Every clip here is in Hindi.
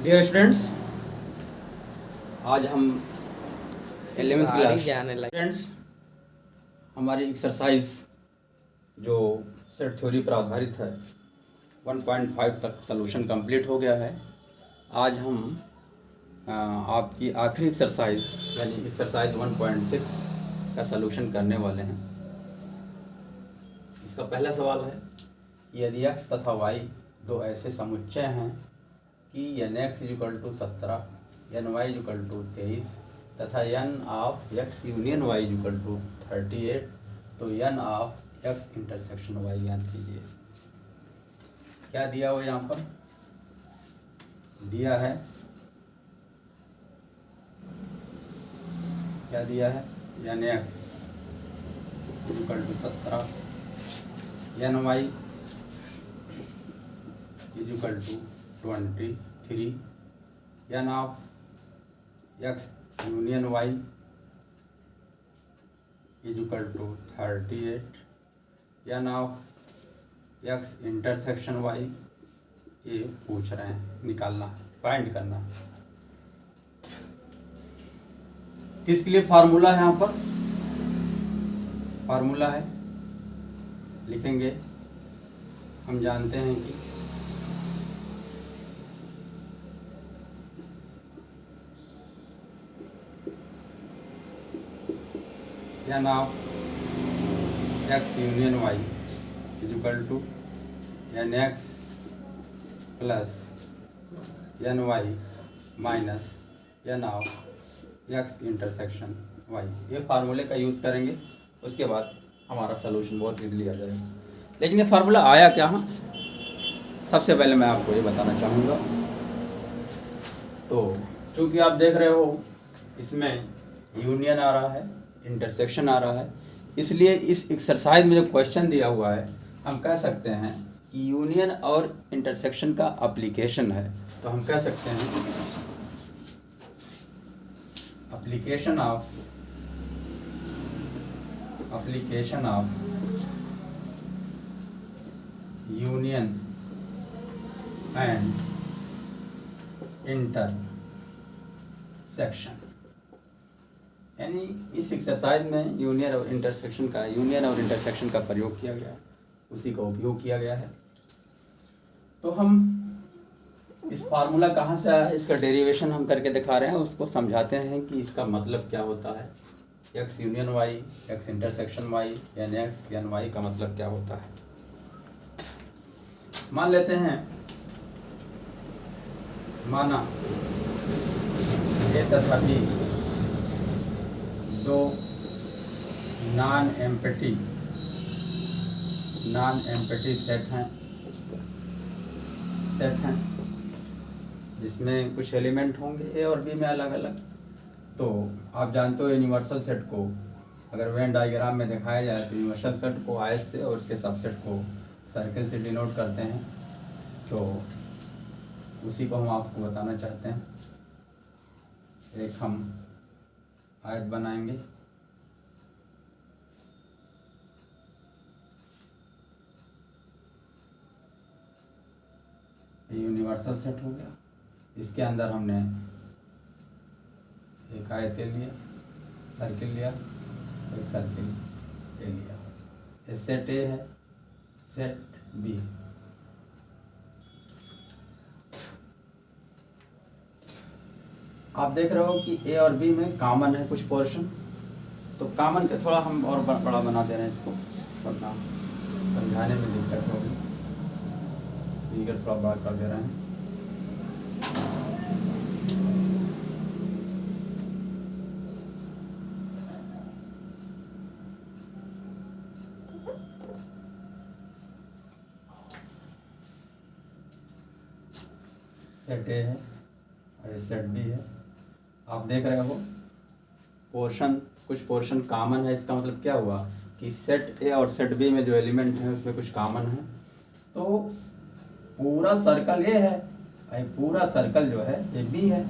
डियर स्टूडेंट्स, आज हम 11वीं क्लास जाने लगे। स्टूडेंट्स हमारी एक्सरसाइज जो सेट थ्योरी पर आधारित है 1.5 तक सलूशन कंप्लीट हो गया है। आज हम आपकी आखिरी एक्सरसाइज यानी एक्सरसाइज 1.6 का सलूशन करने वाले हैं। इसका पहला सवाल है, यदि x तथा y दो ऐसे समुच्चय हैं कि n x = 17, n y = 23 तथा n of x union y = 38, तो n of x intersection y ज्ञात कीजिए। क्या दिया हुआ यहाँ पर? दिया है, क्या दिया है? n x = 17, n y = 23, n of x union y = 38, n of x intersection y, ये पूछ रहे हैं, निकालना, फाइंड करना। किसके लिए फार्मूला है? यहाँ पर फार्मूला है, लिखेंगे। हम जानते हैं कि n of x union y = nx plus ny minus n of x intersection y। ये फार्मूले का यूज़ करेंगे, उसके बाद हमारा सलूशन बहुत इजीली आ जाएगा। लेकिन ये फार्मूला आया क्या? हाँ, सबसे पहले मैं आपको ये बताना चाहूँगा। तो चूँकि आप देख रहे हो इसमें यूनियन आ रहा है, इंटरसेक्शन आ रहा है, इसलिए इस एक्सरसाइज में जो क्वेश्चन दिया हुआ है हम कह सकते हैं कि यूनियन और इंटरसेक्शन का एप्लीकेशन है। तो हम कह सकते हैं application of union and intersection, यानी इस एक्सरसाइज में यूनियन और इंटरसेक्शन का प्रयोग किया गया है, उसी का उपयोग किया गया है। तो हम इस फार्मूला कहाँ से आया, इसका डेरिवेशन हम करके दिखा रहे हैं, उसको समझाते हैं कि इसका मतलब क्या होता है। x union y, x intersection y, n x n y का मतलब क्या होता है। मान लेते हैं, माना a तथा b दो नॉन एम्प्टी सेट हैं जिसमें कुछ एलिमेंट होंगे a और b में अलग अलग। तो आप जानते हो यूनिवर्सल सेट को अगर वेन डायग्राम में दिखाया जाए तो यूनिवर्सल सेट को आयत से और उसके सबसेट को सर्कल से डिनोट करते हैं। तो उसी को हम आपको बताना चाहते हैं। एक हम आयत बनाएंगे, यूनिवर्सल सेट हो गया। इसके अंदर हमने एक आयत लिया, सर्किल लिया, एक सर्किल ले लिया। ये सेट ए है, सेट बी। आप देख रहे हो कि ए और बी में कॉमन है कुछ पोर्शन, तो कॉमन के थोड़ा हम और बड़ा बना दे रहे हैं इसको, वरना समझाने में दिक्कत होगी, फिगर थोड़ा बड़ा कर दे रहे हैं। सेट ए है और ये सेट बी है। आप देख रहे हो कुछ पोर्शन कॉमन है। इसका मतलब क्या हुआ कि सेट ए और सेट बी में जो एलिमेंट है उसमें कुछ कॉमन है। तो पूरा सर्कल ए है और पूरा सर्कल जो है ये बी है।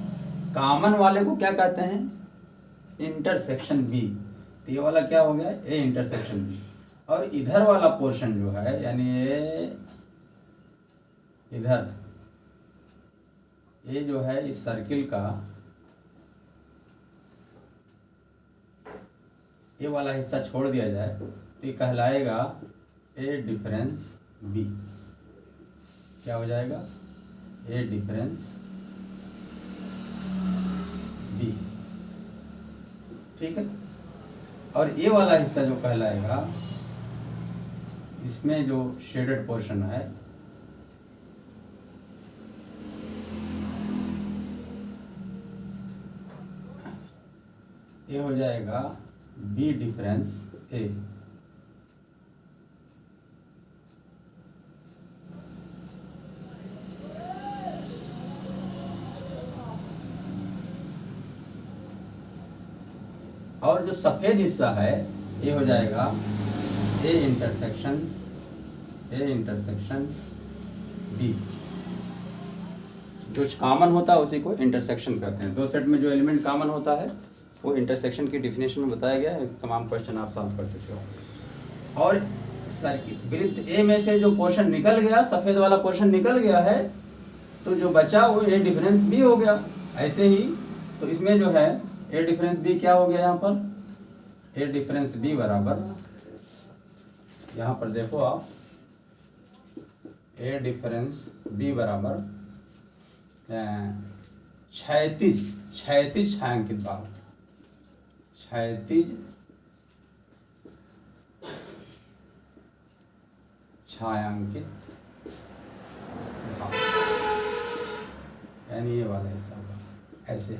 कॉमन वाले को क्या कहते हैं? Intersection B. तो ये वाला क्या हो गया? A intersection B. और इधर वाला पोर्शन जो है यानी ये इधर ये जो है इस सर्किल का ये वाला हिस्सा छोड़ दिया जाए तो ये कहलाएगा ए डिफरेंस बी। क्या हो जाएगा? A difference B. ठीक है। और ये वाला हिस्सा जो कहलाएगा, इसमें जो शेडेड पोर्शन है ये हो जाएगा बी डिफरेंस ए। और जो सफेद हिस्सा है ये हो जाएगा ए इंटरसेक्शन बी। जो कॉमन होता है उसी को इंटरसेक्शन कहते हैं। दो सेट में जो एलिमेंट कॉमन होता है वो इंटरसेक्शन की डिफिनेशन में बताया गया है। तमाम क्वेश्चन आप सॉल्व कर सकते हो। और वृत्त ए में से जो पोर्शन निकल गया, सफेद वाला पोर्शन निकल गया है, तो जो बचा वो ए डिफरेंस बी हो गया। ऐसे ही तो इसमें जो है ए डिफरेंस बी क्या हो गया? यहाँ पर ए डिफरेंस बी बराबर, यहाँ पर देखो आप, ए डिफरेंस बी बराबर क्षैतिज छायांकित भाग। क्षैतिज छायांकित भाग, यानी ये वाला हिस्सा होगा ऐसे।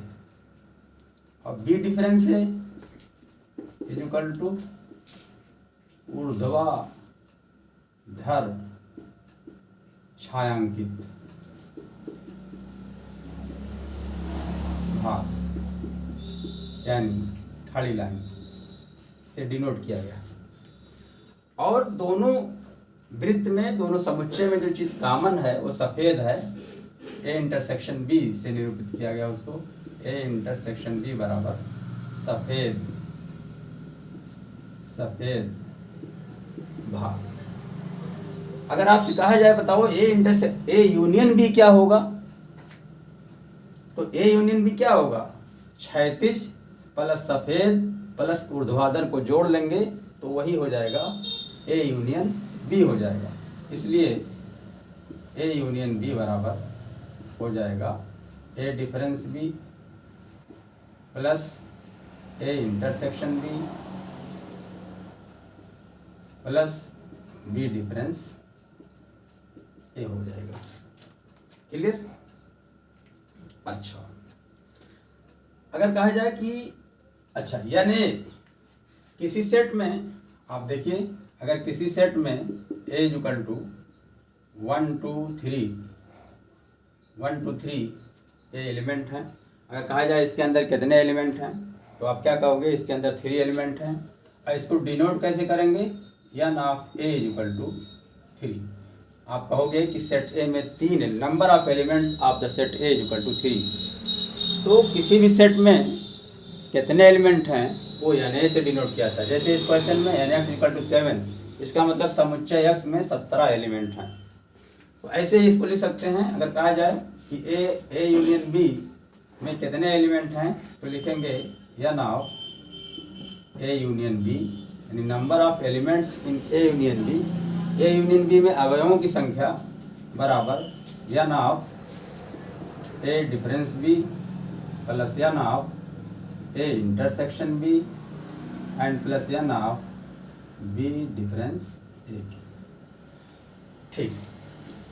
और बी डिफरेंस है इक्वल टू ऊर्ध्वाधर छायांकित भाग, यानी खड़ी लाइन से डिनोट किया गया। और दोनों वृत्त में, दोनों समुच्चय में जो चीज कॉमन है वो सफेद है। ए इंटरसेक्शन बी से निरूपित किया गया उसको। ए इंटरसेक्शन बी बराबर सफेद भाग। अगर आपसे कहा जाए बताओ ए यूनियन बी क्या होगा, तो ए यूनियन बी क्या होगा? क्षैतिज प्लस सफेद प्लस ऊर्ध्वाधर को जोड़ लेंगे तो वही हो जाएगा ए यूनियन बी हो जाएगा। इसलिए ए यूनियन बी बराबर हो जाएगा A difference B plus A intersection B plus B difference A हो जाएगा। क्लियर? अच्छा, अगर कहा जाए कि अच्छा यानी किसी सेट में आप देखिए, अगर किसी सेट में ए इक्वल टू 1 2 3 ये एलिमेंट हैं, अगर कहा जाए इसके अंदर कितने एलिमेंट हैं, तो आप क्या कहोगे? इसके अंदर 3 एलिमेंट हैं। और इसको डिनोट कैसे करेंगे? N of A equal to 3। आप कहोगे कि सेट ए में 3 number of elements of the set A equal to 3। तो किसी भी सेट में कितने एलिमेंट हैं वो एन ए से डिनोट किया था। जैसे इस क्वेश्चन में एन एक्स इक्वल टू 7, इसका मतलब समुच्चय एक्स में 17 एलिमेंट हैं। तो ऐसे ही इसको लिख सकते हैं। अगर कहा जाए कि ए यूनियन बी में कितने एलिमेंट हैं, तो लिखेंगे N of A union B, यानी number of elements in A union B. A union B में अवयवों की संख्या बराबर n of A difference B plus N of A intersection B and plus N of B difference A. ठीक,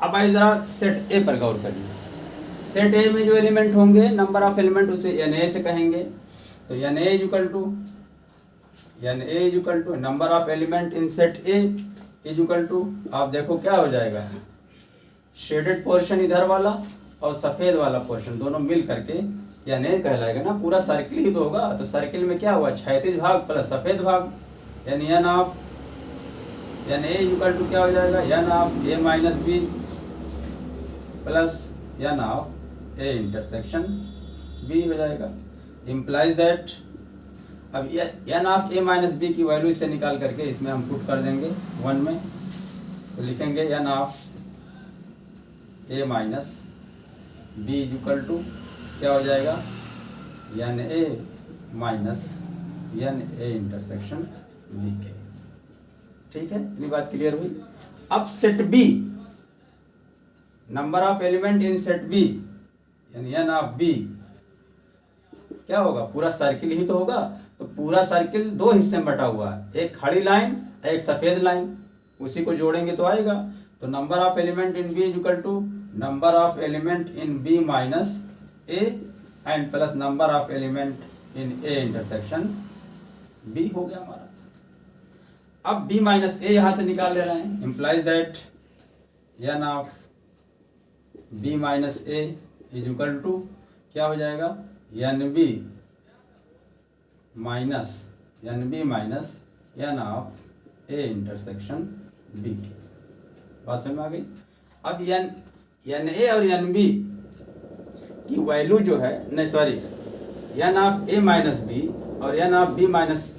अब आइए जरा सेट ए पर गौर करिए। सेट ए में जो एलिमेंट होंगे, नंबर ऑफ एलिमेंट, उसे एन ए से कहेंगे। तो N A equal to number of element in set A equal to, आप देखो क्या हो जाएगा, शेडेड पोर्शन इधर वाला और सफेद वाला पोर्शन दोनों मिल करके एन ए कहलाएगा ना। पूरा सर्किल ही तो होगा। तो सर्किल में क्या हुआ? क्षैतिज भाग प्लस सफेद भाग, यानी N of N A equal to क्या हो जाएगा? N of A minus B plus N of A intersection B हो जाएगा। इम्प्लाइज दैट, अब N of A minus B की वैल्यू इससे निकाल करके इसमें हम पुट कर देंगे 1 में, तो लिखेंगे N of A minus B is equal to क्या हो जाएगा, N A minus N A intersection B के। ठीक है, इतनी बात क्लियर हुई। अब set B, number of element in set B यानी एन ऑफ बी क्या होगा, पूरा सर्किल ही तो होगा। तो पूरा सर्किल दो हिस्से में बटा हुआ है, एक खड़ी लाइन एक सफेद लाइन, उसी को जोड़ेंगे तो आएगा। तो number of element in B is equal to number of element in B minus A and plus number of element in A intersection B हो गया हमारा। अब बी माइनस ए यहां से निकाल ले रहे हैं, implies that N of B minus A is equal to क्या हो जाएगा, N B minus N of A intersection B की। बात समझ में आ गई। अब एन ए और एन बी की वैल्यू जो है, नहीं sorry, N of A minus B और N of B minus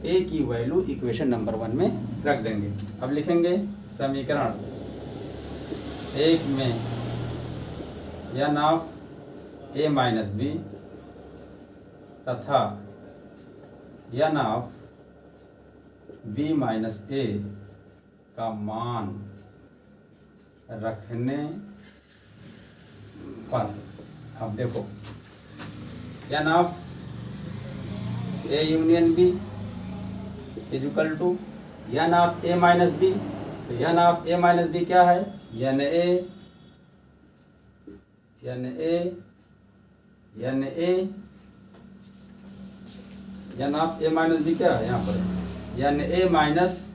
A की वैल्यू इक्वेशन नंबर 1 में रख देंगे। अब लिखेंगे समीकरण 1 में N of A minus B तथा n of B minus A का मान रखने पर, अब देखो n of A union B is equal to N of A minus B. तो N of A minus B क्या है, n A n A n A n of A minus B क्या है यहाँ पर, n A minus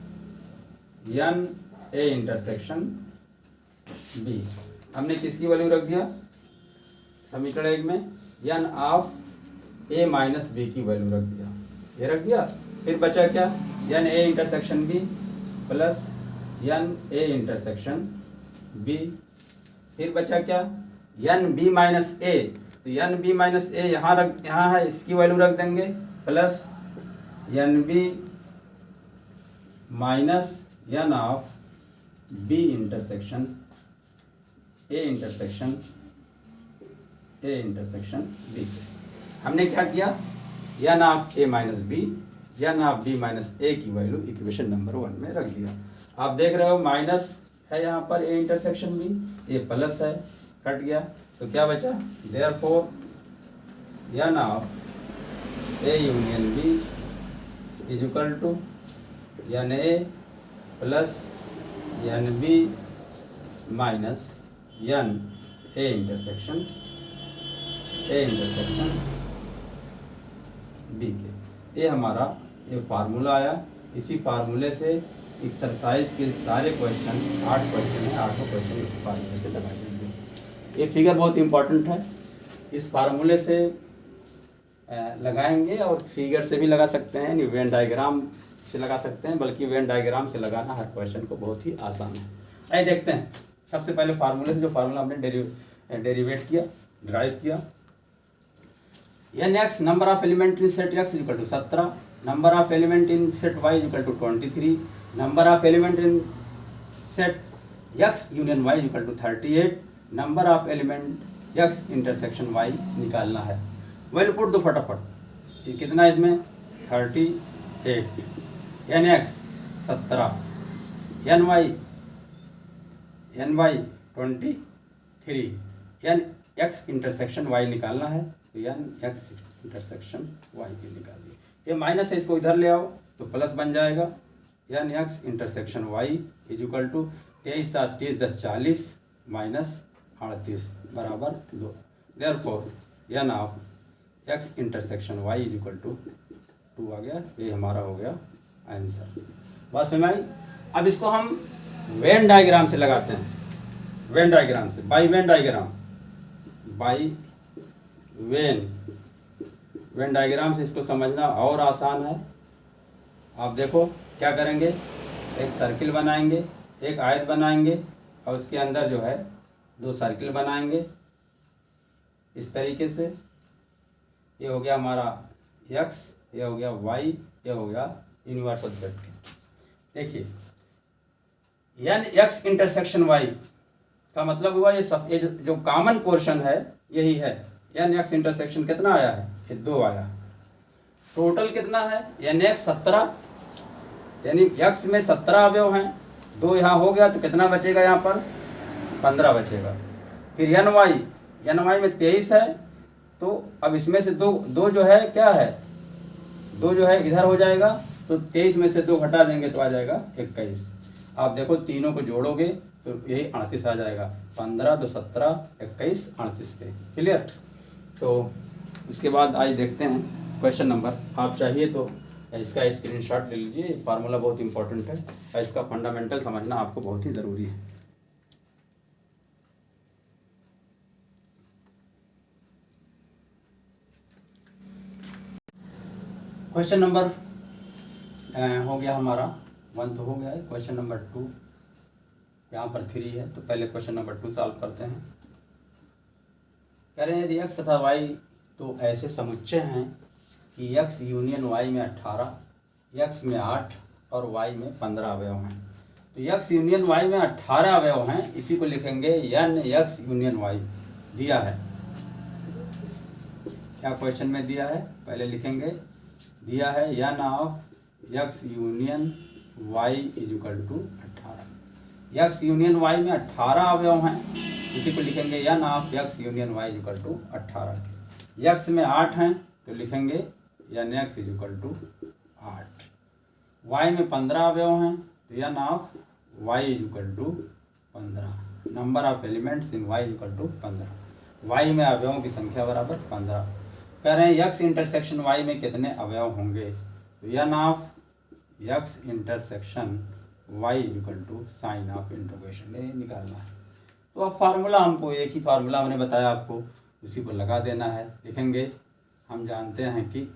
N A intersection B. हमने किसकी वैल्यू रख दिया समीकरण 1 में, N of A minus B की वैल्यू रख दिया, ये रख दिया। फिर बचा क्या, N A intersection B plus N A intersection B. फिर बचा क्या, एन बी माइनस ए। तो एन बी माइनस ए यहाँ है, इसकी वैल्यू रख देंगे plus N B minus N of B intersection A intersection B. हमने क्या किया, n of A minus B N of B minus A की वैल्यू इक्वेशन नंबर 1 में रख दिया। आप देख रहे हो माइनस है यहाँ पर ए इंटरसेक्शन बी, ये प्लस है, कट गया। तो क्या बचा, therefore N of A union B is equal to N A plus N B minus N A intersection B के। ये हमारा ये फार्मूला आया। इसी फार्मूले से एक्सरसाइज के सारे क्वेश्चन 8 क्वेश्चन है, 8 क्वेश्चन इस फार्मूले से लगाए जाएंगे। ये फिगर बहुत इंपॉर्टेंट है, इस फार्मूले से लगाएंगे और फिगर से भी लगा सकते हैं, वेन डायग्राम से लगा सकते हैं, बल्कि वेन डायग्राम से लगाना हर क्वेश्चन को बहुत ही आसान है। आइए देखते हैं। सबसे पहले फार्मूले से जो फार्मूला हमने डेरिवेट किया, ड्राइव किया, N X number of element in set X equal to 17, number of element in set Y equal to 23, number of element in set X union Y equal to 38, number of element X intersection Y निकालना है। वैल्यू पुट दो फटाफट। ये कितना है इसमें 38, N X 17, N Y 23, N X intersection Y निकालना है। तो एन एक्स इंटरसेक्शन वाई की निकाल दी। ये माइनस है, इसको इधर ले आओ तो प्लस बन जाएगा। N X intersection Y is equal to 23 7 30 10 40 minus 38 बराबर 2। Therefore N of X intersection Y is equal to 2 आ गया। ये हमारा हो गया आंसर। बात समझ आई। अब इसको हम वेन डायग्राम से लगाते हैं, वेन डायग्राम से, by Venn diagram, by Venn diagram से इसको समझना और आसान है। आप देखो क्या करेंगे, एक सर्किल बनाएंगे, एक आयत बनाएंगे और उसके अंदर जो है 2 सर्किल बनाएंगे इस तरीके से। ये हो गया हमारा x, ये हो गया y, ये हो गया यूनिवर्सल सेट। देखिए एन एक्स इंटरसेक्शन y का मतलब हुआ ये जो कॉमन पोर्शन है यही है। एन एक्स इंटरसेक्शन कितना आया है, ये 2 आया। टोटल कितना है, एन एक्स 17, यानी एक्स में 17 अवयव हैं, 2 यहाँ हो गया तो कितना बचेगा, यहाँ पर 15 बचेगा। फिर एन वाई में 23 है, तो अब इसमें से दो जो है क्या है, 2 जो है इधर हो जाएगा, तो 23 में से 2 घटा देंगे तो आ जाएगा 21। आप देखो तीनों को जोड़ोगे तो यही 38 आ जाएगा। 15 2 17 21 38 पे क्लियर। तो इसके बाद आज देखते हैं क्वेश्चन नंबर। आप चाहिए तो इसका स्क्रीनशॉट ले लीजिए, फार्मूला बहुत इंपॉर्टेंट है और इसका फंडामेंटल समझना आपको बहुत ही ज़रूरी है। क्वेश्चन नंबर हो गया हमारा 1 तो हो गया है। क्वेश्चन नंबर 2 यहाँ पर 3 है, तो पहले क्वेश्चन नंबर 2 सॉल्व करते हैं। कह रहे हैं यदि एक्स तथा वाई तो ऐसे समुच्चय हैं कि एक्स यूनियन वाई में 18, एक्स में 8 और वाई में 15 अवयव हैं। तो एक्स यूनियन वाई में 18 अवयव हैं, इसी को लिखेंगे एन एक्स यूनियन वाई। दिया है क्या, क्वेश्चन में दिया है, पहले लिखेंगे। दिया है N of X union Y is equal to 18। X union Y में 18 अवयव हैं, इसी को लिखेंगे N of X union Y is equal to 18। X में 8 हैं तो लिखेंगे N X is equal to 8। Y में 15 अवयव हैं तो N of Y is equal to 15। Number of elements in Y is equal to 15। Y में अवयवों की संख्या बराबर 15। कह रहे हैं एक्स इंटरसेक्शन वाई में कितने अवयव होंगे, तो N of X intersection Y is equal to sign of intersection, ये निकालना है। तो अब फार्मूला हमको एक ही फार्मूला हमने बताया आपको, उसी को लगा देना है। लिखेंगे, हम जानते हैं कि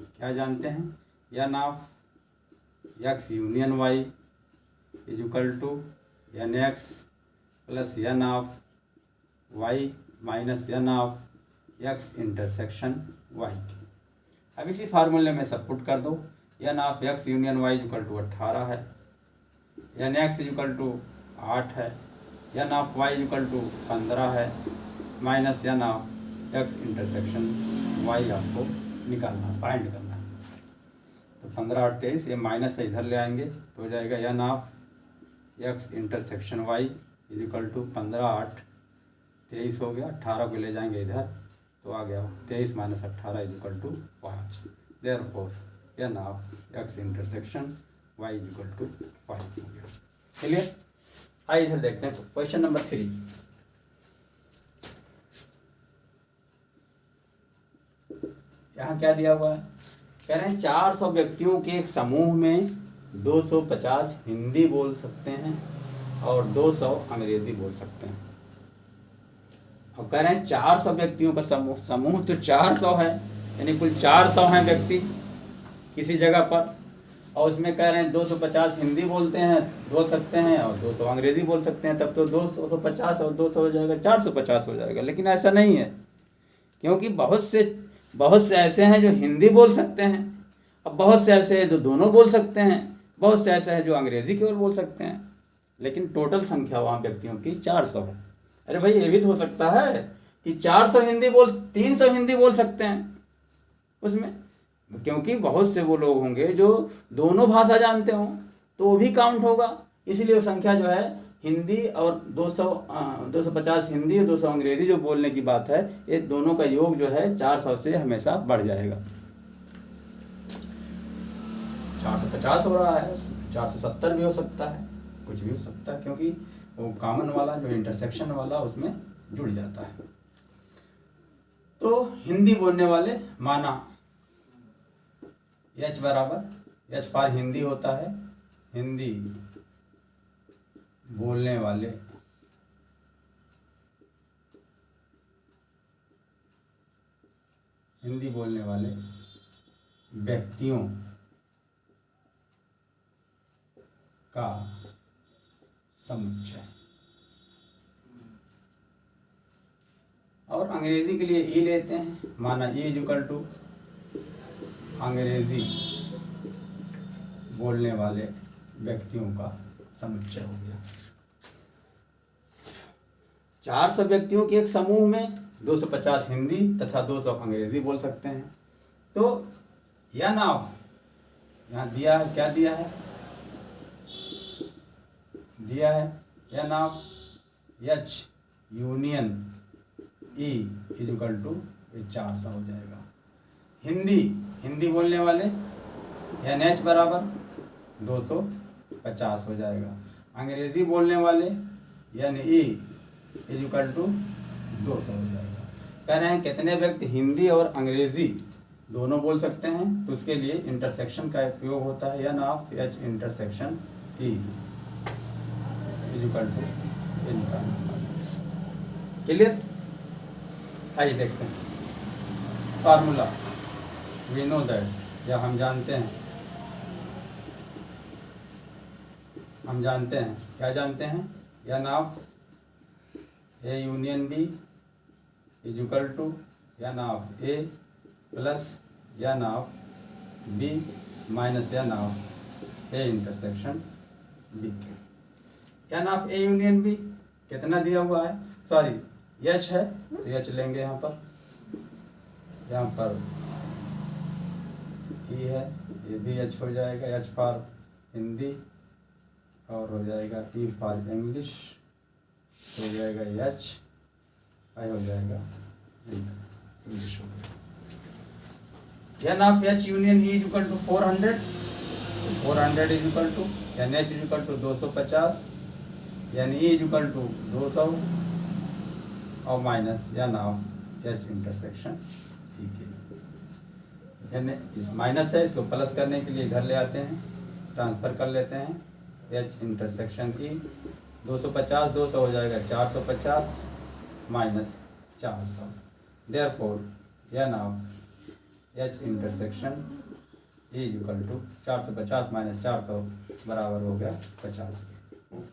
क्या जानते हैं, N of X union Y is equal to N X plus N of Y minus N of X intersection Y. अब इसी फार्मूले में सब पुट कर दो। N of X union Y is equal to 18 है, N X is equal to 8 है, N of Y is equal to 15 है, minus N of X intersection Y आपको निकालना, फाइंड करना है। तो 15 और 23 ये माइनस से इधर ले आएंगे तो हो जाएगा N of X intersection Y is equal to 15 8 23 हो गया। 18 को ले जाएंगे इधर तो आ गया 23 minus 18 is equal to 5। Therefore N of X intersection Y is equal to 5 हो गया। चलिए आइए इधर देखते हैं क्वेश्चन नंबर 3। यहाँ क्या दिया हुआ है, कह रहे हैं 400 व्यक्तियों के एक समूह में 250 हिंदी बोल सकते हैं और 200 अंग्रेजी बोल सकते हैं। और कह रहे हैं 400 व्यक्तियों का समूह तो 400 है, यानी कुल 400 हैं व्यक्ति किसी जगह पर, और उसमें कह रहे हैं 250 हिंदी बोल सकते हैं और 200 अंग्रेजी बोल सकते हैं। तब तो 250 और 200 हो जाएगा, 450 हो जाएगा। लेकिन ऐसा नहीं है, क्योंकि बहुत से ऐसे हैं जो हिंदी बोल सकते हैं, अब बहुत से ऐसे हैं जो दोनों बोल सकते हैं, बहुत से ऐसे हैं जो अंग्रेजी केवल बोल सकते हैं। लेकिन टोटल संख्या वहाँ व्यक्तियों की 400 है। अरे भाई ये भी तो हो सकता है कि 300 हिंदी बोल सकते हैं उसमें, क्योंकि बहुत से वो लोग होंगे जो दोनों भाषा जानते हों, तो वो भी काउंट होगा। इसलिए वो संख्या जो है हिंदी और 250 हिंदी और 200 अंग्रेजी जो बोलने की बात है, ये दोनों का योग जो है 400 से हमेशा बढ़ जाएगा। 450 हो रहा है, 470 भी हो सकता है, कुछ भी हो सकता है, क्योंकि वो कॉमन वाला जो इंटरसेक्शन वाला उसमें जुड़ जाता है। तो हिंदी बोलने वाले माना एच बराबर, एच फॉर हिंदी होता है, हिंदी बोलने वाले व्यक्तियों का समुच्चय। और अंग्रेजी के लिए ई लेते हैं, माना ई इज इक्वल टू अंग्रेजी बोलने वाले व्यक्तियों का समुच्चय हो गया। 400 व्यक्तियों के एक समूह में 250 हिंदी तथा 200 अंग्रेजी बोल सकते हैं। तो यन ऑफ यहाँ दिया है, क्या दिया है, दिया है n of H union E is equal to 400 हो जाएगा। हिंदी बोलने वाले एन एच बराबर 250 हो जाएगा। अंग्रेजी बोलने वाले N E is equal to 200 हो जाएगा। कह रहे हैं कितने व्यक्ति हिंदी और अंग्रेजी दोनों बोल सकते हैं, तो उसके लिए इंटरसेक्शन का उपयोग होता है। N of H intersection E is equal to ये निकालना। क्लियर? आइए देखते हैं फार्मूला। वी नो दैट, या हम जानते हैं क्या जानते हैं, N of A union B is equal to N of A plus N of B minus N of A intersection B. N of A union B कितना दिया हुआ है, सॉरी एच है, तो एच लेंगे यहाँ पर ई है, ये भी एच हो जाएगा, एच फॉर हिंदी, और हो जाएगा ई फॉर इंग्लिश, हो जाएगा एच, आई हो जाएगा इंग्लिश हो गया। N of H union E is equal to 400 is equal to N H is equal to 250, N E is equal to 200 और minus N of H intersection. ठीक है, एन इस माइनस है, इसको प्लस करने के लिए इधर ले आते हैं, ट्रांसफ़र कर लेते हैं। एच इंटरसेक्शन ई 250 हो जाएगा 450 minus 400, therefore N of H intersection E equal to 450 minus 400 बराबर हो गया 50।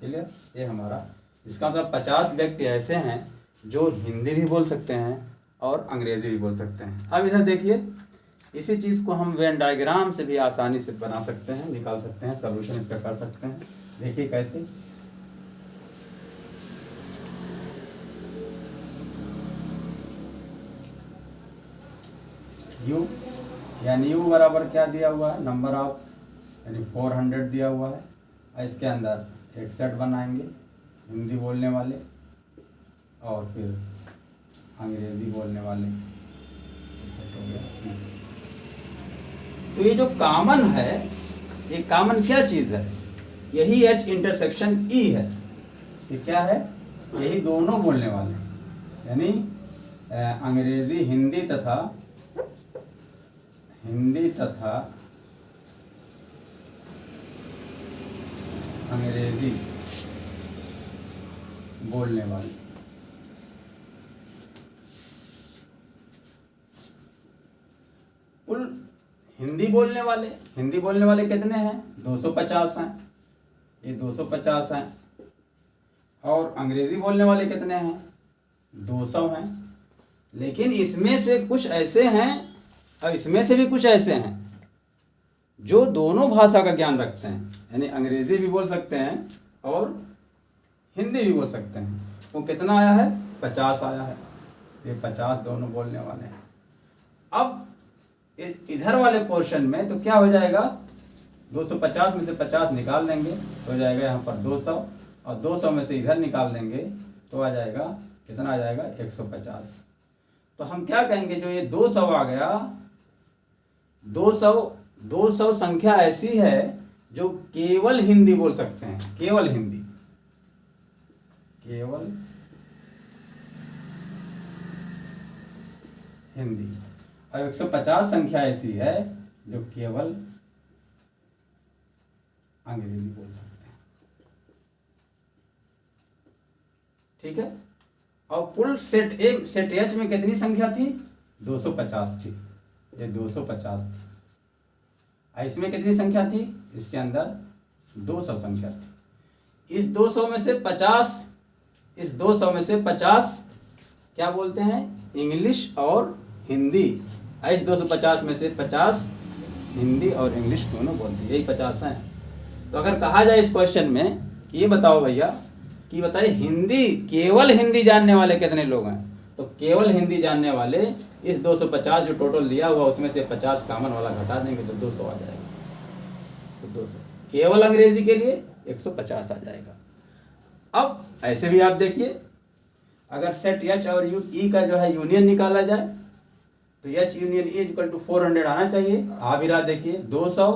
क्लियर? ये हमारा, इसका मतलब 50 व्यक्ति ऐसे हैं जो हिंदी भी बोल सकते हैं और अंग्रेजी भी बोल सकते हैं। अब इधर देखिए, इसी चीज़ को हम वेन डायग्राम से भी आसानी से बना सकते हैं, निकाल सकते हैं, सॉल्यूशन इसका कर सकते हैं। देखिए कैसे, यू यानी यू बराबर क्या दिया हुआ है, नंबर ऑफ यानी 400 दिया हुआ है, और इसके अंदर एक सेट बनाएंगे हिंदी बोलने वाले और फिर अंग्रेजी बोलने वाले, सेट हो गया। तो ये जो कॉमन है, ये कॉमन क्या चीज़ है, यही एच इंटरसेक्शन ई है। ये क्या है, यही दोनों बोलने वाले, यानी अंग्रेजी हिंदी तथा अंग्रेजी बोलने वाले। कुल हिंदी बोलने वाले कितने हैं, 250 हैं, ये 250 हैं, और अंग्रेजी बोलने वाले कितने हैं, 200 हैं। लेकिन इसमें से कुछ ऐसे हैं और इसमें से भी कुछ ऐसे हैं जो दोनों भाषा का ज्ञान रखते हैं, यानी अंग्रेजी भी बोल सकते हैं और हिंदी भी बोल सकते हैं। वो कितना आया है, 50 आया है, ये 50 दोनों बोलने वाले हैं। अब इधर वाले पोर्शन में तो क्या हो जाएगा, 250 में से 50 निकाल देंगे तो हो जाएगा यहाँ पर 200, और 200 में से इधर निकाल देंगे तो आ जाएगा, कितना आ जाएगा, 150। तो हम क्या कहेंगे, जो ये 200 आ गया, 200 संख्या ऐसी है जो केवल हिंदी बोल सकते हैं, केवल हिंदी, और 150 संख्या ऐसी है जो केवल अंग्रेजी बोल सकते हैं। ठीक है, और कुल सेट एच में कितनी संख्या थी, 250 थी, ये 250 थी। इसमें कितनी संख्या थी, इसके अंदर 200 संख्या थी। इस 200 में से 50 क्या बोलते हैं, इंग्लिश और हिंदी। इस 250 में से 50 हिंदी और इंग्लिश दोनों बोलती है, यही 50 हैं। तो अगर कहा जाए इस क्वेश्चन में ये बताओ भैया कि बताइए हिंदी, केवल हिंदी जानने वाले कितने लोग हैं, तो केवल हिंदी जानने वाले इस 250 जो टोटल दिया हुआ उसमें से 50 कॉमन वाला घटा देंगे तो 200 आ जाएगा। तो 200 केवल अंग्रेजी के लिए 150 आ जाएगा। अब ऐसे भी आप देखिए, अगर सेट एच और ई का जो है यूनियन निकाला जाए तो H union E equal to 400 आना चाहिए। आ भी रहा, देखिए 200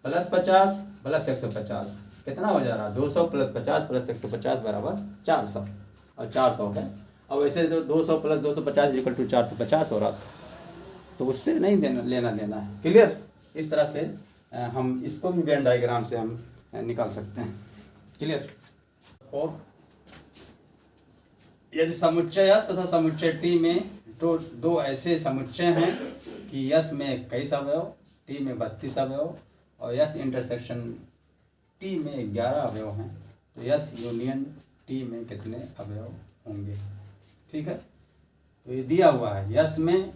प्लस 50 प्लस 150 कितना हो जा रहा है, 200 प्लस 50 प्लस 150 बराबर 400, और 400 है। अब वैसे तो 200 प्लस 250 इक्वल टू 450 हो रहा था, तो उससे नहीं लेना देना है। क्लियर? इस तरह से हम इसको भी वेन डायग्राम से हम निकाल सकते हैं। क्लियर? और यदि समुच्चय यस तथा समुच्चय टी में तो दो ऐसे समुच्चय हैं कि यस में 21 अवयव, टी में 32 अवयव, और यस इंटरसेक्शन टी में 11 अवयव हैं, तो यस यूनियन टी में कितने अवयव होंगे? ठीक है, तो ये दिया हुआ है यस में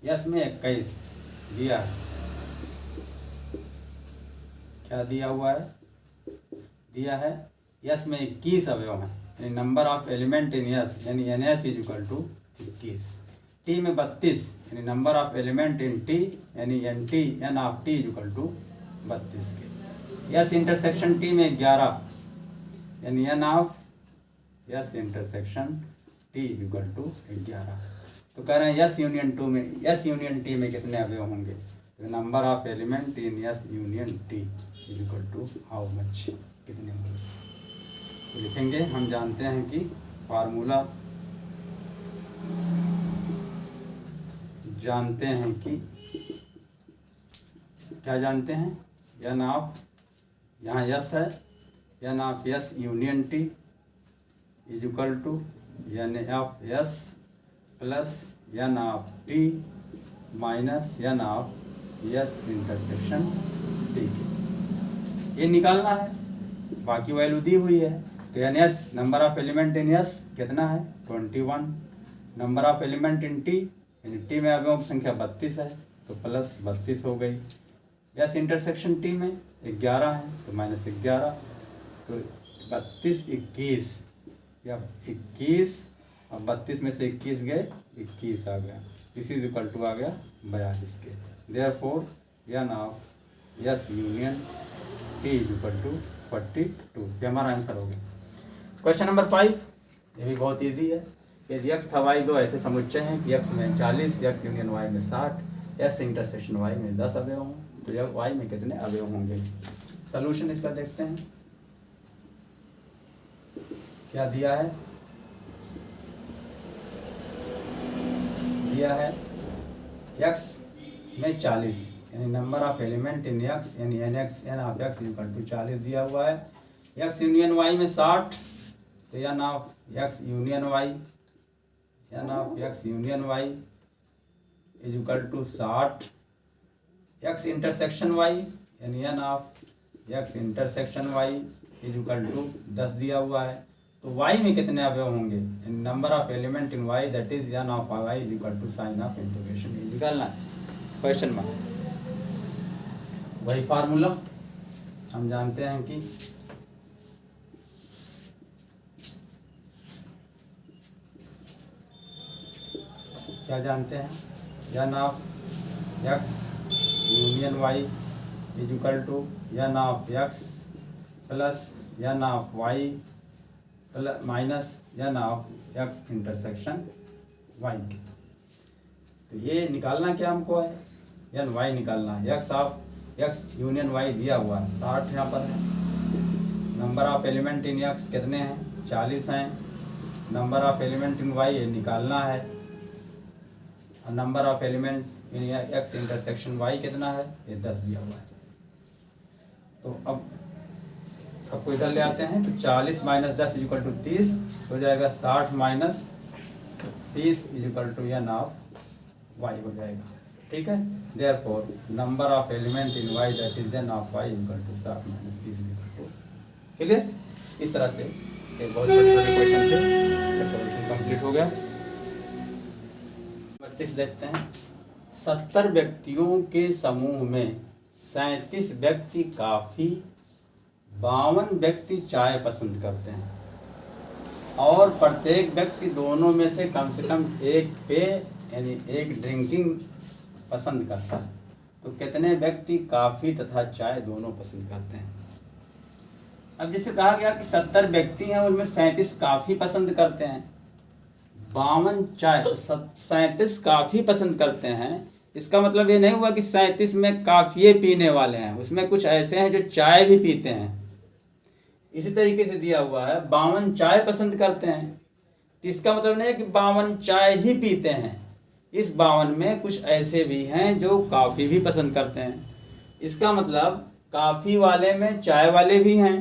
21 दिया है। क्या दिया हुआ है? दिया है यस में 21 अवयव हैं, यानी number of element in S यानी n S is equal to 21। T में 32 यानी number of element in T यानी n T n of T is equal to 32 के। यस इंटरसेक्शन टी में 11 यानी N of S intersection T is equal to 11। तो कह रहे हैं यस यूनियन टी में कितने अवयव होंगे? तो number of element in S union T is equal to how much, कितने होंगे? तो लिखेंगे, हम जानते हैं कि फार्मूला जानते हैं कि क्या जानते हैं? एन ऑफ, यहाँ यस है, N of S union T is equal to N of S plus N of T minus N of S intersection T. ये निकालना है, बाकी वैल्यू दी हुई है। तो N S number of element in S कितना है? 21। Number of element in T यानी टी में अवयवों की संख्या 32 है, तो प्लस 32 हो गई। यस इंटरसेक्शन टी में 11 है, तो माइनस 11, तो 32 21 या 21 और 32 में से 21 गए, 21 आ गया। इसी इक्वल टू आ गया 42 के। Therefore N of S union T is equal to 42। ये हमारा आंसर हो गया। क्वेश्चन नंबर 5, ये भी बहुत इजी है। यदि एक्स था वाई दो ऐसे समुच्चय हैं कि एक्स में 40, एक्स यूनियन वाई में 60, एक्स इंटरसेक्शन वाई में 10 अवयव हों, तो यह वाई में कितने अवयव होंगे? सलूशन इसका देखते हैं। क्या दिया है? दिया है एक्स में 40 यानी number of element in X यानी N of X equal to 40 दिया हुआ है। एक्स यूनियन वाई में 60, तो N of X union Y is equal to 60। X intersection Y यानी N of X intersection Y is equal to 10 दिया हुआ है। तो वाई में कितने अवयव होंगे? Number of element in Y that is N of Y is equal to sign of integration. निकालना है क्वेश्चन में, वही फार्मूला हम जानते हैं कि क्या जानते हैं? N of X union Y is equal to N of X plus N of Y minus N of X intersection Y. तो ये निकालना क्या हमको है? एन वाई निकालना है। X of X union Y दिया हुआ है 60 यहाँ पर है। Number of element in X कितने हैं? 40 हैं। Number of element in Y निकालना है, और number of element in X intersection Y कितना है? ये 10 दिया हुआ है। तो अब सबको इधर ले आते हैं, तो 40 माइनस 10 इज इक्वल टू 30 हो जाएगा। 60 minus 30 is equal to N of Y हो जाएगा। ठीक है, therefore number of element in Y that is N of Y equal to 60 minus 30 is equal to. Clear? इस तरह से एक बहुत छोटे छोटे क्वेश्चन से सॉल्यूशन कंप्लीट हो गया। नंबर 6 देखते हैं। 70 व्यक्तियों के समूह में 37 व्यक्ति कॉफ़ी, 52 व्यक्ति चाय पसंद करते हैं और प्रत्येक व्यक्ति दोनों में से कम एक पेय यानी एक ड्रिंकिंग पसंद करता है, तो कितने व्यक्ति कॉफ़ी तथा चाय दोनों पसंद करते हैं। अब जैसे कहा गया कि 70 व्यक्ति हैं, उनमें 37 कॉफ़ी पसंद करते हैं, 52 चाय, तो 37 कॉफ़ी पसंद करते हैं। इसका मतलब ये नहीं हुआ कि 37 में कॉफ़ी पीने वाले हैं, उसमें कुछ ऐसे हैं जो चाय भी पीते हैं। इसी तरीके से दिया हुआ है 52 चाय पसंद करते हैं, तो इसका मतलब नहीं है कि 52 चाय ही पीते हैं। इस 52 में कुछ ऐसे भी हैं जो कॉफ़ी भी पसंद करते हैं। इसका मतलब कॉफ़ी वाले में चाय वाले भी हैं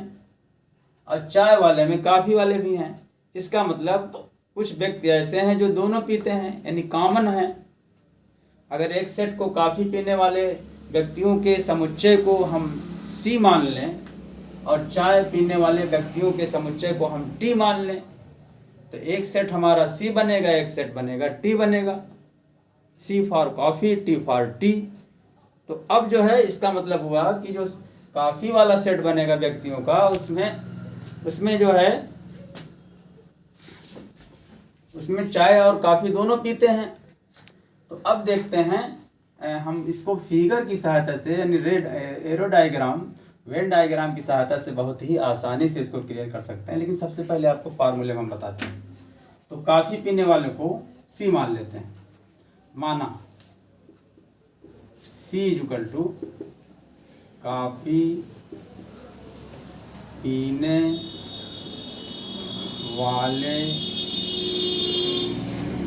और चाय वाले में कॉफ़ी वाले भी हैं। इसका मतलब कुछ व्यक्ति ऐसे हैं जो दोनों पीते हैं, यानी कॉमन है। अगर एक सेट को कॉफ़ी पीने वाले व्यक्तियों के समुच्चय को हम सी मान लें और चाय पीने वाले व्यक्तियों के समुच्चय को हम टी मान लें, तो एक सेट हमारा सी बनेगा, एक सेट बनेगा टी बनेगा। C for coffee, T for tea. तो अब जो है इसका मतलब हुआ कि जो कॉफ़ी वाला सेट बनेगा व्यक्तियों का, उसमें जो है उसमें चाय और कॉफ़ी दोनों पीते हैं। तो अब देखते हैं हम इसको फिगर की सहायता से, यानी red arrow diagram, Venn diagram की सहायता से बहुत ही आसानी से इसको क्लियर कर सकते हैं। लेकिन सबसे पहले आपको फार्मूले में हम बताते हैं। तो कॉफ़ी पीने वाले को सी मान लेते हैं। माना सी इक्वल टू कॉफ़ी पीने वाले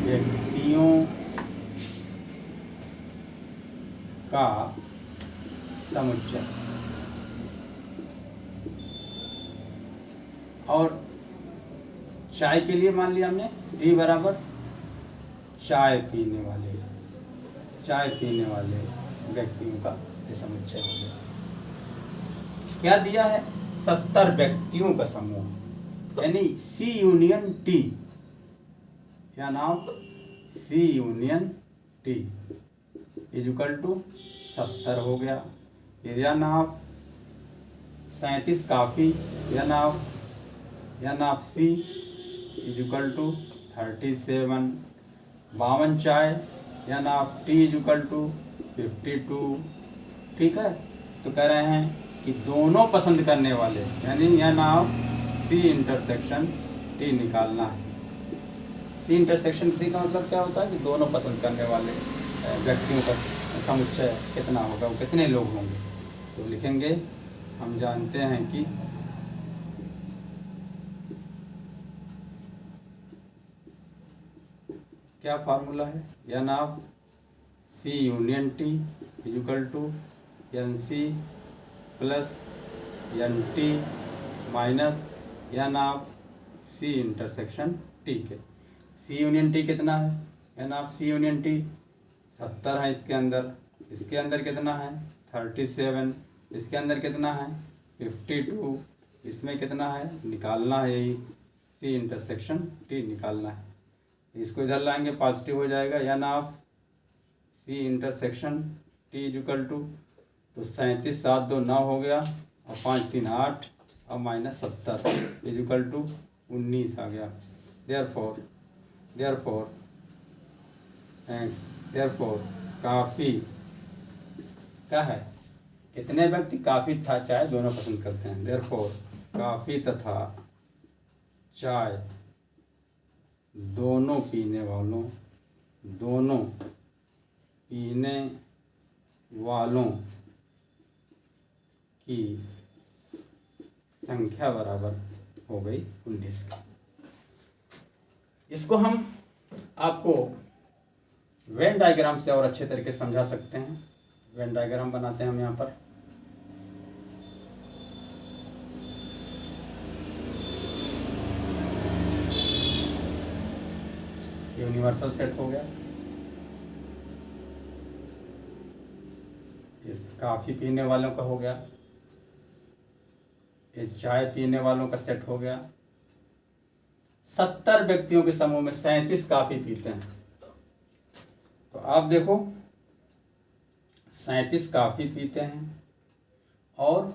व्यक्तियों का समुच्चय, और चाय के लिए मान लिया हमने डी बराबर चाय पीने वाले व्यक्तियों का समुच्चय हो गया। क्या दिया है? 70 व्यक्तियों का समूह, यानी सी यूनियन टी, या नाम C union T is equal to 70 हो गया। फिर या नाम 37 कॉफ़ी, या नाम सी इज इक्वल टू 37, 52 चाय, या नाम टी इज इक्वल टू 52। ठीक है, तो कह रहे हैं कि दोनों पसंद करने वाले, यानी या नाम सी इंटरसेक्शन टी निकालना है। सी इंटरसेक्शन टी का मतलब क्या होता है कि दोनों पसंद करने वाले व्यक्तियों का समुच्चय कितना होगा, वो कितने लोग होंगे। तो लिखेंगे, हम जानते हैं कि क्या फार्मूला है, N of C union T equal to N C plus N T minus N of C intersection T के। सी यूनियन टी कितना है? N of C union T 70 है इसके अंदर कितना है? 37, इसके अंदर कितना है? 52, इसमें कितना है? निकालना है, यही सी इंटरसेक्शन टी निकालना है। इसको इधर लाएंगे, पॉजिटिव हो जाएगा। N of C intersection T equal to, तो 37 7 2 9 हो गया, और 5 3 8, और माइनस 70 इक्वल टू 19 आ गया। देयरफॉर काफ़ी क्या है? कितने व्यक्ति कॉफ़ी तथा चाय दोनों पसंद करते हैं। देयरफॉर कॉफ़ी तथा चाय दोनों पीने वालों की संख्या बराबर हो गई 19 की। इसको हम आपको वेन डायग्राम से और अच्छे तरीके से समझा सकते हैं। वेन डायग्राम बनाते हैं हम यहाँ पर। यूनिवर्सल सेट हो गया, इस कॉफ़ी पीने वालों का हो गया, ये चाय पीने वालों का सेट हो गया। 70 व्यक्तियों के समूह में 37 कॉफ़ी पीते हैं। तो आप देखो 37 कॉफ़ी पीते हैं और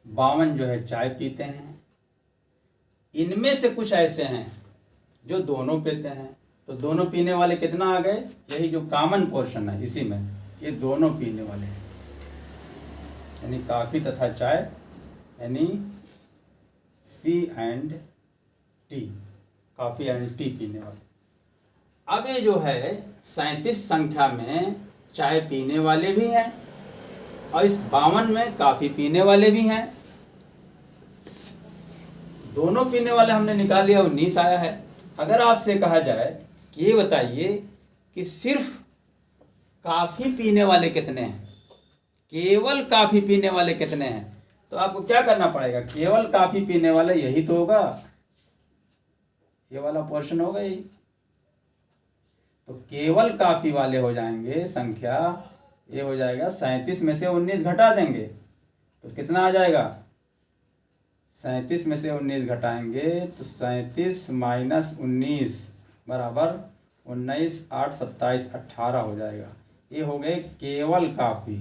52 जो है चाय पीते हैं। इनमें से कुछ ऐसे हैं जो दोनों पीते हैं, तो दोनों पीने वाले कितना आ गए, यही जो कॉमन पोर्शन है इसी में ये दोनों पीने वाले हैं, यानी कॉफ़ी तथा चाय, यानी C and T, coffee and tea पीने वाले। अब ये जो है 37 संख्या में चाय पीने वाले भी हैं और इस 52 में कॉफ़ी पीने वाले भी हैं। दोनों पीने वाले हमने निकाल लिया, 19 आया है। अगर आपसे कहा जाए कि ये बताइए कि सिर्फ कॉफ़ी पीने वाले कितने हैं, केवल कॉफ़ी पीने वाले कितने हैं, तो आपको क्या करना पड़ेगा, केवल कॉफ़ी पीने वाले यही तो होगा, ये वाला पोर्शन होगा यही। तो केवल कॉफ़ी वाले हो जाएंगे संख्या, ये हो जाएगा 37 में से 19 घटा देंगे तो कितना आ जाएगा, 37 में से 19 घटाएंगे तो 37 माइनस 19 बराबर 19, 8, 27, 18 हो जाएगा। ये हो गए केवल कॉफ़ी,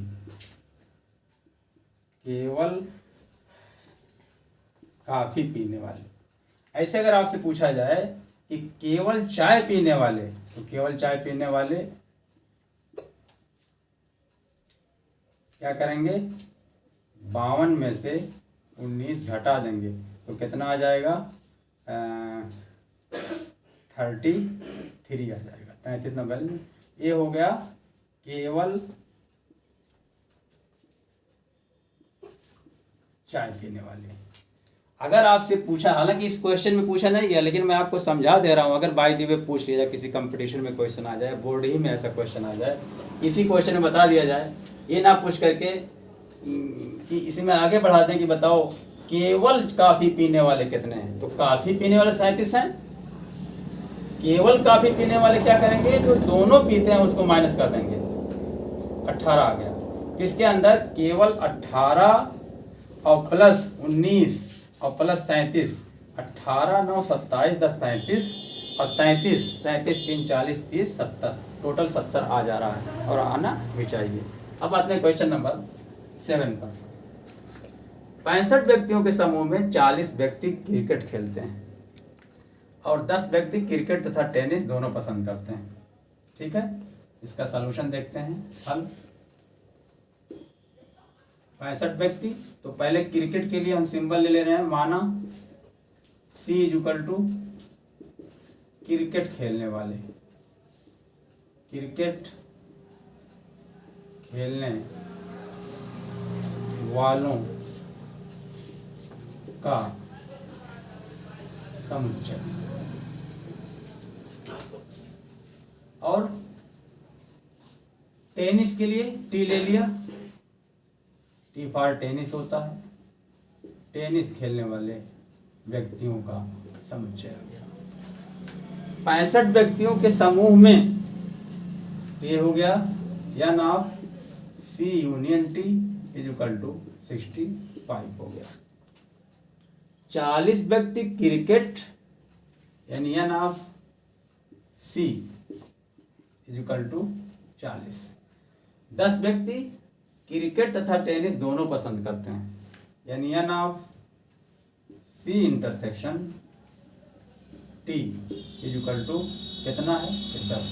केवल कॉफ़ी पीने वाले। ऐसे अगर आपसे पूछा जाए कि केवल चाय पीने वाले, तो केवल चाय पीने वाले क्या करेंगे, 52 में से 19 घटा देंगे तो कितना आ जाएगा, 33 आ जाएगा, 33 ना बैलेंस। ये हो गया केवल चाय पीने वाले। अगर आपसे पूछा, हालांकि इस क्वेश्चन में पूछा नहीं गया लेकिन मैं आपको समझा दे रहा हूँ, अगर बाय द वे पूछ लिया जाए, किसी कंपटीशन में क्वेश्चन आ जाए, बोर्ड ही में ऐसा क्वेश्चन आ जाए, इसी क्वेश्चन में बता दिया जाए, ये ना पूछ करके कि इसी में आगे बढ़ा दें कि बताओ केवल कॉफ़ी पीने वाले कितने हैं, तो कॉफ़ी पीने वाले 37 हैं। केवल कॉफ़ी पीने वाले क्या करेंगे, जो दोनों पीते हैं उसको माइनस कर देंगे, 18 आ गया। किसके अंदर, केवल 18 और प्लस 19 और प्लस 33, 18, 9, 27, 10, 37 और 33, 37, 3, 40, 30, 70, टोटल 70 आ जा रहा है और आना भी चाहिए। अब आते हैं क्वेश्चन नंबर 7 पर। 65 व्यक्तियों के समूह में 40 व्यक्ति क्रिकेट खेलते हैं और 10 व्यक्ति क्रिकेट तथा टेनिस दोनों पसंद करते हैं। ठीक है, इसका सलूशन देखते हैं। हल 65 व्यक्ति, तो पहले क्रिकेट के लिए हम सिंबल ले रहे हैं, माना C = क्रिकेट खेलने वाले, क्रिकेट खेलने वालों का समुच्चय। और टेनिस के लिए टी ले लिया, टी फॉर टेनिस होता है, टेनिस खेलने वाले व्यक्तियों का समुच्चय आ गया। 65 व्यक्तियों के समूह में ये हो गया n of C union T = 65 हो गया। 40 व्यक्ति क्रिकेट यानी n ऑफ C = 40। 10 व्यक्ति क्रिकेट तथा टेनिस दोनों पसंद करते हैं, यानी n of C intersection T = कितना है, 10।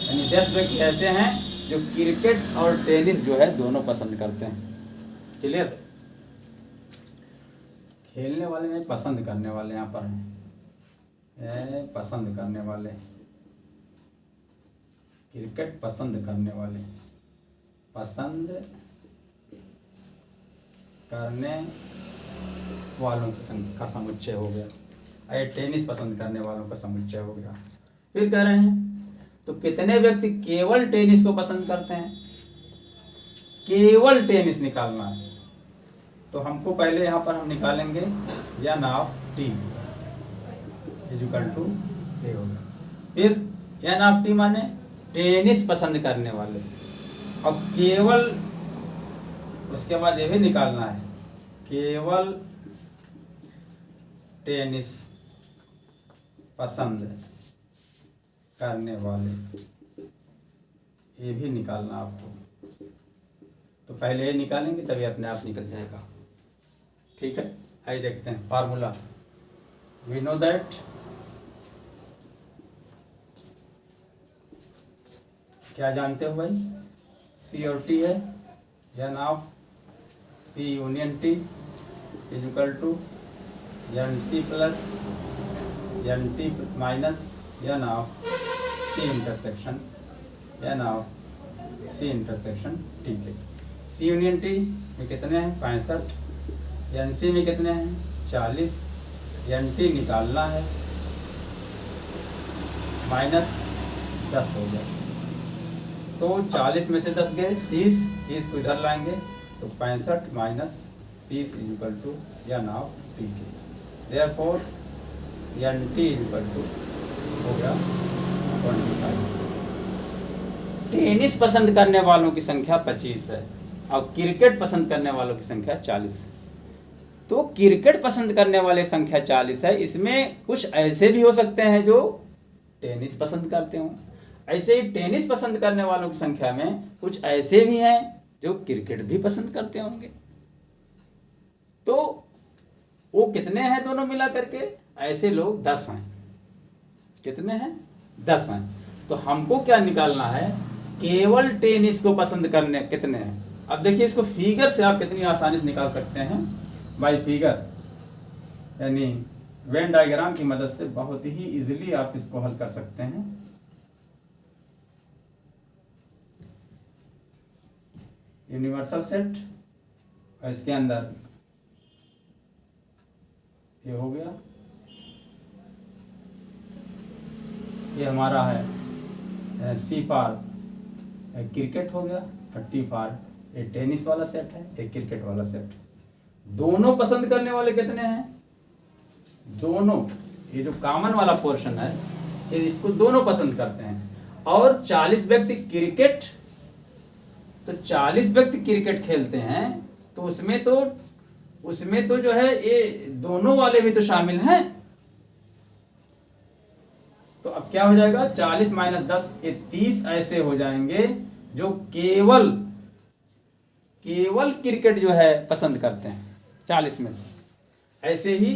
यानी 10 व्यक्ति ऐसे हैं जो क्रिकेट और टेनिस जो है दोनों पसंद करते हैं। क्लियर, खेलने वाले नहीं, पसंद करने वाले यहाँ पर हैं, पसंद करने वाले, क्रिकेट पसंद करने वाले, पसंद करने वालों का समुच्चय हो गया, और टेनिस पसंद करने वालों का समुच्चय हो गया। फिर कह रहे हैं तो कितने व्यक्ति केवल टेनिस को पसंद करते हैं, केवल टेनिस निकालना है, तो हमको पहले यहाँ पर हम निकालेंगे n ऑफ T = A होगा। फिर n ऑफ T माने टेनिस पसंद करने वाले, और केवल, उसके बाद ये भी निकालना है, केवल टेनिस पसंद करने वाले, ये भी निकालना आपको। तो पहले ये निकालेंगे तभी अपने आप निकल जाएगा। ठीक है, आइए देखते हैं फार्मूला। वी नो दैट क्या जानते हो भाई, सी और टी है, N of C union T is equal to N C plus N T minus N of C intersection N of C intersection T के। सी यूनियन टी में कितने हैं 65, एन सी में कितने हैं 40, एन टी निकालना है -10 हो गया। तो 40 में से 10 गए 30 को इधर लाएंगे तो 65 minus 30 is equal to N of T के। Therefore n T is equal to हो गया 25। टेनिस पसंद करने वालों की संख्या 25 है और क्रिकेट पसंद करने वालों की संख्या 40 है। तो क्रिकेट पसंद करने वाले संख्या 40 है, इसमें कुछ ऐसे भी हो सकते हैं जो टेनिस पसंद करते हों। ऐसे ही टेनिस पसंद करने वालों की संख्या में कुछ ऐसे भी हैं जो क्रिकेट भी पसंद करते होंगे। तो वो कितने हैं दोनों मिला करके, ऐसे लोग 10 हैं। कितने हैं 10 हैं। तो हमको क्या निकालना है, केवल टेनिस को पसंद करने कितने हैं। अब देखिए इसको फिगर से आप कितनी आसानी से निकाल सकते हैं, बाय फिगर, यानी वेन डायग्राम की मदद से बहुत ही इजीली आप इसको हल कर सकते हैं। यूनिवर्सल सेट और इसके अंदर ये हो गया, ये हमारा है सी फॉर क्रिकेट हो गया, 30 फॉर ये टेनिस वाला सेट है, एक क्रिकेट वाला सेट। दोनों पसंद करने वाले कितने हैं, दोनों, ये जो कॉमन वाला पोर्शन है ये इसको दोनों पसंद करते हैं। और 40 व्यक्ति क्रिकेट, तो 40 व्यक्ति क्रिकेट खेलते हैं, तो उसमें तो जो है ये दोनों वाले भी तो शामिल हैं। तो अब क्या हो जाएगा, 40 माइनस 10 ये 30 ऐसे हो जाएंगे जो केवल क्रिकेट जो है पसंद करते हैं 40 में से। ऐसे ही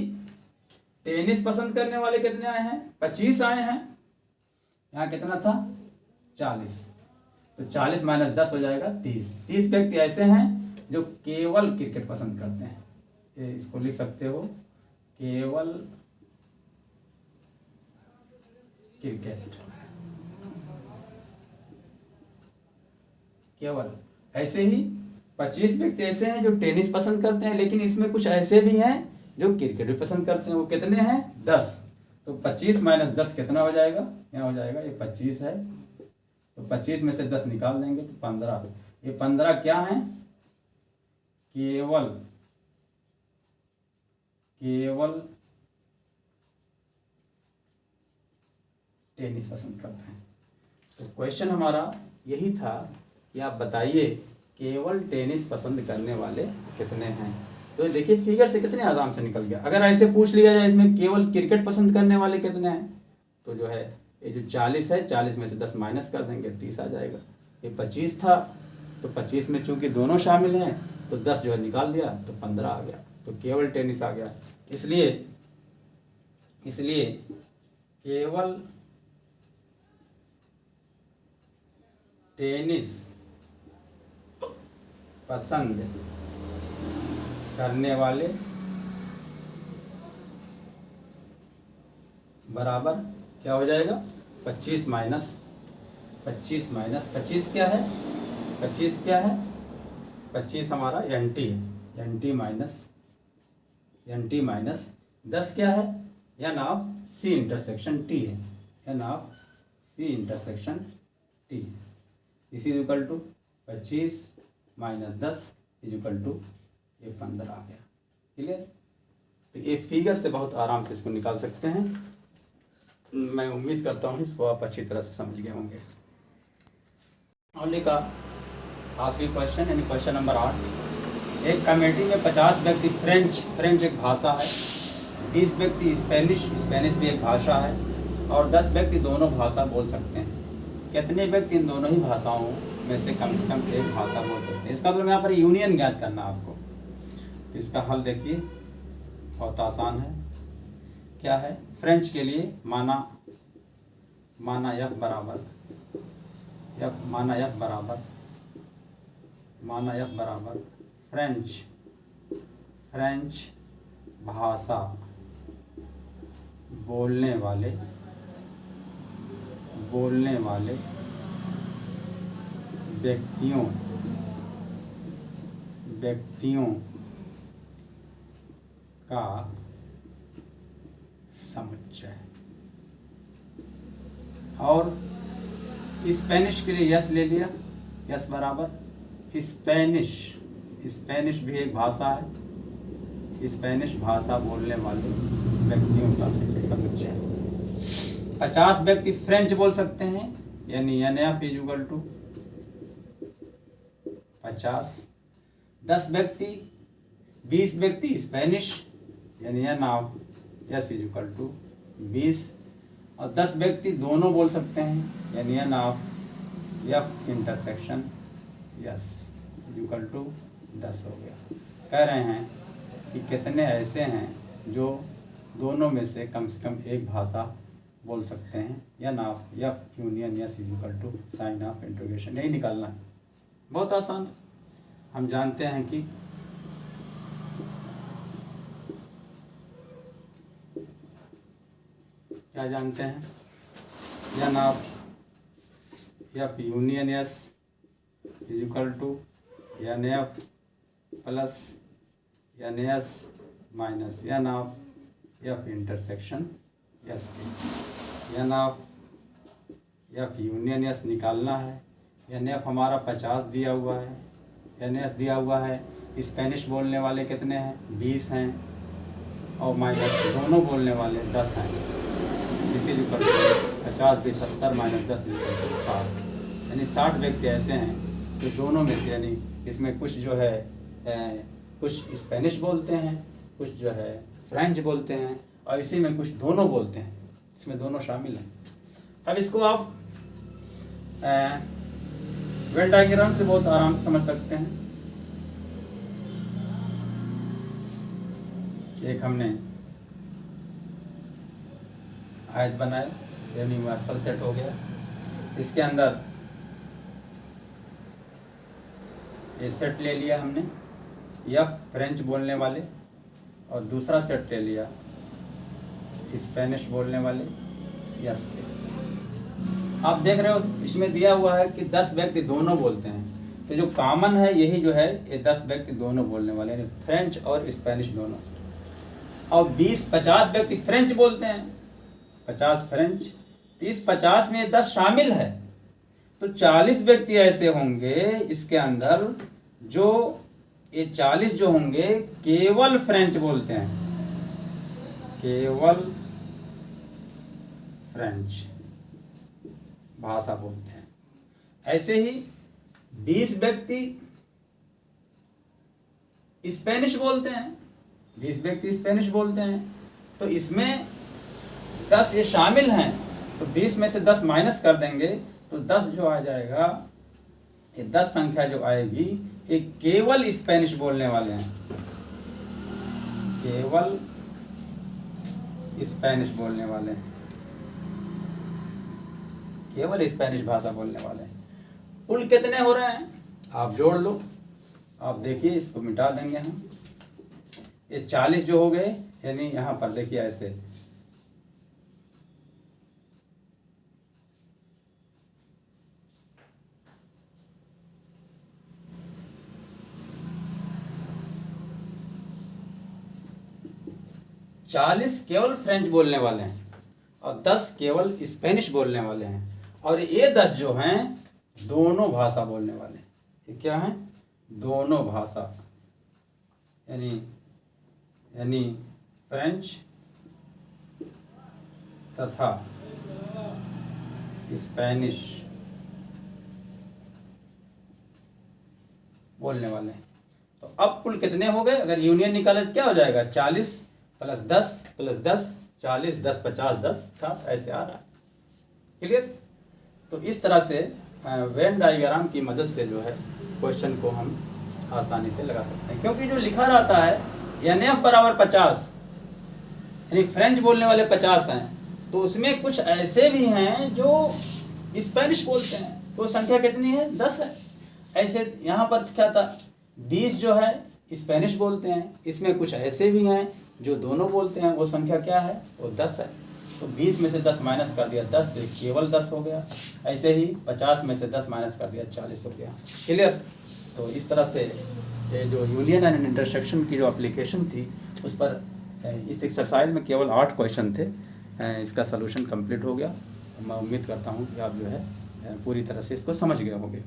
टेनिस पसंद करने वाले कितने आए हैं, 25 आए हैं। यहाँ कितना था 40, तो 40 माइनस 10 हो जाएगा 30 व्यक्ति ऐसे हैं जो केवल क्रिकेट पसंद करते हैं। ये इसको लिख सकते हो, केवल क्रिकेट, केवल। ऐसे ही 25 व्यक्ति ऐसे हैं जो टेनिस पसंद करते हैं, लेकिन इसमें कुछ ऐसे भी हैं जो क्रिकेट भी पसंद करते हैं। वो कितने हैं 10, तो 25 माइनस 10 कितना हो जाएगा, यहाँ हो जाएगा ये 25 है, तो 25 में से 10 निकाल देंगे तो 15। ये 15 क्या हैं, केवल टेनिस पसंद करते हैं। तो क्वेश्चन हमारा यही था कि आप बताइए केवल टेनिस पसंद करने वाले कितने हैं। तो देखिए फिगर से कितने आराम से निकल गया। अगर ऐसे पूछ लिया जाए इसमें केवल क्रिकेट पसंद करने वाले कितने हैं, तो जो है ये जो 40 है, 40 में से 10 माइनस कर देंगे 30 आ जाएगा। ये 25 था, तो 25 में चूंकि दोनों शामिल हैं तो 10 जो है निकाल दिया तो 15 आ गया, तो केवल टेनिस आ गया। इसलिए केवल टेनिस पसंद करने वाले बराबर क्या हो जाएगा, 25 माइनस 25 क्या है, 25 हमारा एन टी माइनस 10 क्या है, N of C intersection T है, N of C intersection T. इस is equal to 25 minus 10 is equal to ये 15 आ गया। क्लियर। तो ये फिगर से बहुत आराम से इसको निकाल सकते हैं। मैं उम्मीद करता हूँ इसको आप अच्छी तरह से समझ गए होंगे। का आखिरी क्वेश्चन यानी क्वेश्चन नंबर 8। एक कमेटी में 50 व्यक्ति फ्रेंच एक भाषा है, 20 व्यक्ति स्पेनिश भी एक भाषा है और 10 व्यक्ति दोनों भाषा बोल सकते हैं। कितने व्यक्ति इन दोनों ही भाषाओं में से कम एक भाषा बोल सकते हैं। इसका मतलब यहाँ पर यूनियन ज्ञात करना आपको। तो इसका हल देखिए बहुत आसान है। क्या है? फ्रेंच के लिए माना यफ बराबर फ्रेंच भाषा बोलने वाले व्यक्तियों का समुच्चय। और स्पेनिश के लिए यस ले लिया, यस बराबर स्पेनिश भी एक भाषा है, स्पेनिश भाषा बोलने वाले व्यक्तियों का समुच्चय। 50 व्यक्ति फ्रेंच बोल सकते हैं, यानी NF = 50। 10 व्यक्ति 20 व्यक्ति स्पेनिश, यानी NF = 20। और 10 व्यक्ति दोनों बोल सकते हैं, यानी NF इंटरसेक्शन यस = 10 हो गया। कह रहे हैं कि कितने ऐसे हैं जो दोनों में से कम एक भाषा बोल सकते हैं, NF union S = sign of interrogation. यही निकालना है, बहुत आसान है। हम जानते हैं कि क्या जानते हैं, NF union S = NF plus NS minus NF intersection yes के। NF यूनियन यस निकालना है। NF हमारा 50 दिया हुआ है, NS दिया हुआ है। स्पेनिश बोलने वाले कितने हैं? 20 हैं, और माइनस दोनों बोलने वाले 10 हैं। इसी जो 50 भी 70 माइनस 10 = 60, यानी 60 व्यक्ति ऐसे हैं जो दोनों में से, यानी इसमें कुछ जो है कुछ स्पेनिश बोलते हैं, कुछ जो है फ्रेंच बोलते हैं, और इसी में कुछ दोनों बोलते हैं, इसमें दोनों शामिल हैं। अब इसको आप वेन डायग्राम से बहुत आराम से समझ सकते हैं। एक हमने आयत बनाया, यूनिवर्सल सेट हो गया। इसके अंदर ये सेट ले लिया हमने, यह फ्रेंच बोलने वाले, और दूसरा सेट ले लिया स्पेनिश बोलने वाले यस के। आप देख रहे हो इसमें दिया हुआ है कि 10 व्यक्ति दोनों बोलते हैं, तो जो कॉमन है यही जो है, ये 10 व्यक्ति दोनों बोलने वाले, यानी फ्रेंच और स्पेनिश दोनों। और 50 व्यक्ति फ्रेंच बोलते हैं, 50 फ्रेंच, तो इस 50 में 10 शामिल है, तो 40 व्यक्ति ऐसे होंगे इसके अंदर जो ये 40 जो होंगे केवल फ्रेंच बोलते हैं, केवल फ्रेंच भाषा बोलते हैं। ऐसे ही 20 व्यक्ति स्पेनिश बोलते हैं, 20 व्यक्ति स्पेनिश बोलते हैं, तो इसमें 10 ये शामिल हैं, तो 20 में से 10 माइनस कर देंगे, तो 10 जो आ जाएगा, ये 10 संख्या जो आएगी ये केवल स्पेनिश बोलने वाले हैं, केवल स्पेनिश बोलने वाले हैं, केवल स्पेनिश भाषा बोलने वाले हैं। कुल कितने हो रहे हैं आप जोड़ लो, आप देखिए, इसको मिटा देंगे हम। ये 40 जो हो गए, यानी यहाँ पर देखिए ऐसे चालीस केवल फ्रेंच बोलने वाले हैं और 10 केवल स्पेनिश बोलने वाले हैं, और ये 10 जो हैं दोनों भाषा बोलने वाले हैं। ये क्या हैं? दोनों भाषा, यानी फ्रेंच तथा स्पेनिश बोलने वाले हैं। तो अब कुल कितने हो गए? अगर यूनियन निकाले तो क्या हो जाएगा? 40 प्लस 10 प्लस 10, 40, 10, 50, 10, 60 ऐसे आ रहा है। क्लियर? तो इस तरह से वेन डायग्राम की मदद से जो है क्वेश्चन को हम आसानी से लगा सकते हैं, क्योंकि जो लिखा रहता है NF बराबर 50, यानी फ्रेंच बोलने वाले 50 हैं, तो उसमें कुछ ऐसे भी हैं जो स्पेनिश बोलते हैं, तो संख्या कितनी है? 10 है। ऐसे यहाँ पर क्या था, 20 जो है स्पेनिश बोलते हैं, इसमें कुछ ऐसे भी हैं जो दोनों बोलते हैं, वो संख्या क्या है? वो 10 है। तो 20 में से 10 माइनस कर दिया 10, तो केवल 10 हो गया। ऐसे ही 50 में से 10 माइनस कर दिया 40 हो गया। क्लियर? तो इस तरह से ये जो यूनियन एंड इंटरसेक्शन की जो एप्लीकेशन थी उस पर इस एक्सरसाइज में केवल 8 क्वेश्चन थे। इसका सलूशन कंप्लीट हो गया। मैं उम्मीद करता हूँ कि आप जो है पूरी तरह से इसको समझ गए होंगे।